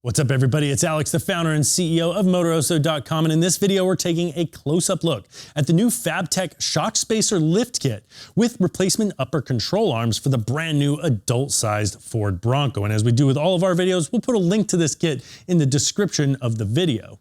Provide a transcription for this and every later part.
What's up everybody, it's Alex, the founder and CEO of Motoroso.com, and in this video we're taking a close-up look at the new Fabtech Shock Spacer Lift Kit with replacement upper control arms for the brand new adult-sized Ford Bronco. And as we do with all of our videos, we'll put a link to this kit in the description of the video.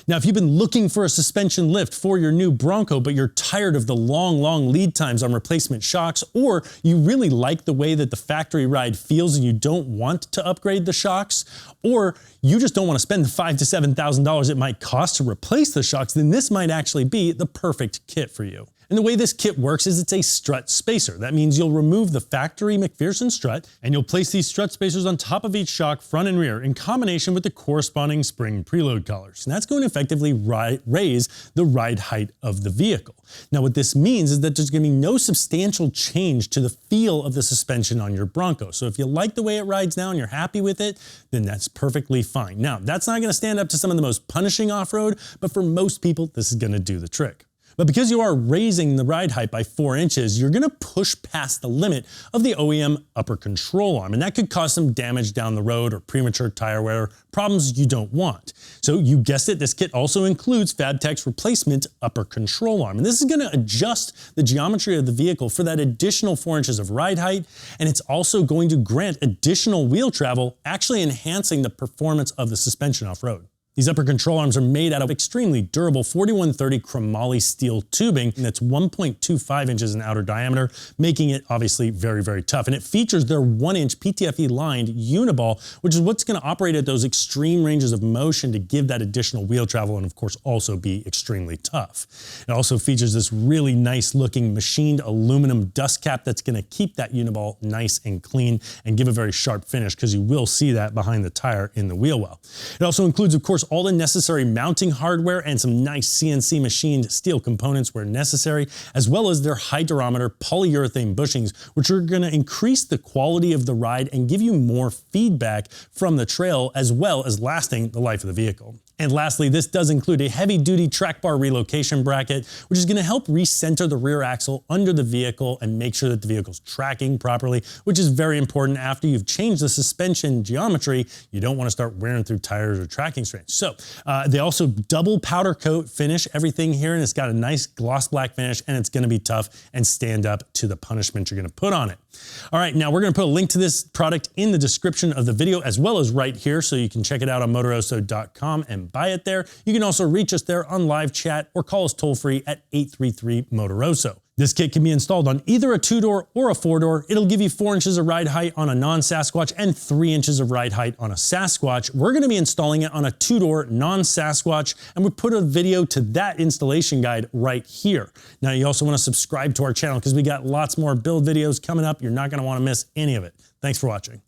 Now, if you've been looking for a suspension lift for your new Bronco, but you're tired of the long lead times on replacement shocks, or you really like the way that the factory ride feels and you don't want to upgrade the shocks, or you just don't want to spend the $5,000 to $7,000 it might cost to replace the shocks, then this might actually be the perfect kit for you. And the way this kit works is it's a strut spacer. That means you'll remove the factory McPherson strut and you'll place these strut spacers on top of each shock, front and rear, in combination with the corresponding spring preload collars. And that's going to effectively raise the ride height of the vehicle. Now what this means is that there's going to be no substantial change to the feel of the suspension on your Bronco. So if you like the way it rides now and you're happy with it, then that's perfectly fine. Now that's not going to stand up to some of the most punishing off-road, but for most people this is going to do the trick. But because you are raising the ride height by 4 inches, you're gonna push past the limit of the OEM upper control arm, and that could cause some damage down the road or premature tire wear, problems you don't want. So you guessed it, this kit also includes Fabtech's replacement upper control arm. And this is gonna adjust the geometry of the vehicle for that additional 4 inches of ride height, and it's also going to grant additional wheel travel, actually enhancing the performance of the suspension off-road. These upper control arms are made out of extremely durable 4130 chromoly steel tubing that's 1.25 inches in outer diameter, making it obviously very tough. And it features their 1-inch PTFE lined uniball, which is what's going to operate at those extreme ranges of motion to give that additional wheel travel and of course also be extremely tough. It also features this really nice looking machined aluminum dust cap that's going to keep that uniball nice and clean and give a very sharp finish, because you will see that behind the tire in the wheel well. It also includes of course all the necessary mounting hardware and some nice CNC machined steel components where necessary, as well as their high durometer polyurethane bushings, which are going to increase the quality of the ride and give you more feedback from the trail, as well as lasting the life of the vehicle. And lastly, this does include a heavy-duty track bar relocation bracket, which is going to help recenter the rear axle under the vehicle and make sure that the vehicle's tracking properly, which is very important. After you've changed the suspension geometry, you don't want to start wearing through tires or tracking strands. So they also double powder coat finish everything here, and it's got a nice gloss black finish, and it's going to be tough and stand up to the punishment you're going to put on it. All right, now we're going to put a link to this product in the description of the video, as well as right here, so you can check it out on Motoroso.com and buy it there. You can also reach us there on live chat or call us toll-free at 833-MOTOROSO. This kit can be installed on either a 2-door or a 4-door. It'll give you 4 inches of ride height on a non-Sasquatch and 3 inches of ride height on a Sasquatch. We're going to be installing it on a 2-door non-Sasquatch, and we put a video to that installation guide right here. Now you also want to subscribe to our channel because we got lots more build videos coming up. You're not going to want to miss any of it. Thanks for watching.